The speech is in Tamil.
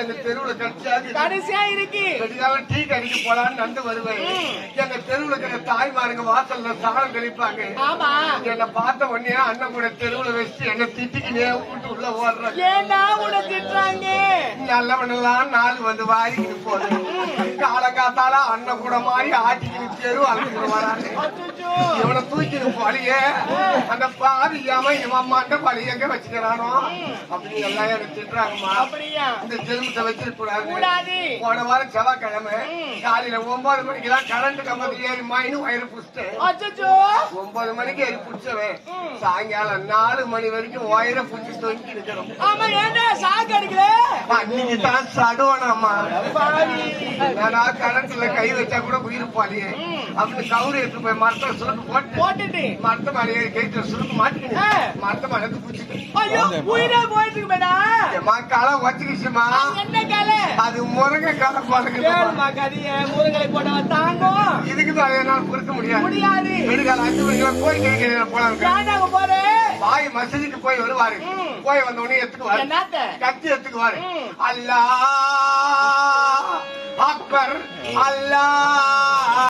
எங்க தெருவுல கடைசியா இருக்கு. டீ கடைக்கு போலான்னு நண்டு வருவேன். எங்க தெருவுல இருக்கிற தாய்மாருங்க வாசல்ல சாணம் தெளிப்பாங்க. ஆமா, என்ன பார்த்த உடனே அண்ணன் கூட தெருவுல வச்சு என்ன திட்டிக்கினே வீட்டு உள்ள ஓடுற. ஏன்னா உன திட்டுறாங்க. நல்லவனெல்லாம் நாள் வந்து வாரிக்கிட்டு போகுது. காலங்காத்தால அண்ணன் கூட மாதிரி ஆட்டிக்கிட்டு தெரு அழைச்சிட்டு வராங்க. இவனை தூக்கிட்டு போலியே அந்த பாதி இவன் மண்ட பழி எங்க வச்சுக்கிறானோ அப்படின்னு எல்லாம் எனக்கு திட்டுறாங்கம்மா. இந்த ஜென்மத்தை வச்சிருக்க கூடாது. போன வாரம் செவ்வாய்க்கிழமை காலையில 9 மணிக்கெல்லாம் கரண்ட் கம்பத்துல ஏறி மாயின்னு வயிறு புடிச்சிட்டேன். 9 மணிக்கு ஏறி புடிச்சவன் சாயங்காலம் 4 மணி வரைக்கும் வயிறை புடிச்சு தொங்கி இருக்கிறோம். அன்னைக்கு தான் சடுவனம்மா. நான் கரண்ட்ல கை வச்சா கூட உயிர் போலியே அப்படின்னு கவுரி எடுத்து போய் மரத்தை சுருக்கு போட்டுட்டு மரத்த மலையை கேட்டு சுருக்கு மாட்டிக்கிட்டேன். மரத்த மலைக்கு புடிச்சிட்டு களை வச்சுக்கிச்சுமா. அது முருங்கை களை போடுங்க. இதுக்கு தான் என்னால பொறுக்க முடியாது. விடுகால 5 மணிக்கு போய் கேட்க போலாம். பாய் மசதிக்கு போய் வருவாரு. போய் வந்த உடனே எடுத்துக்குவாரு. கத்தி எடுத்துக்குவாரு. அல்லாஹ் அக்பர் அல்லாஹ்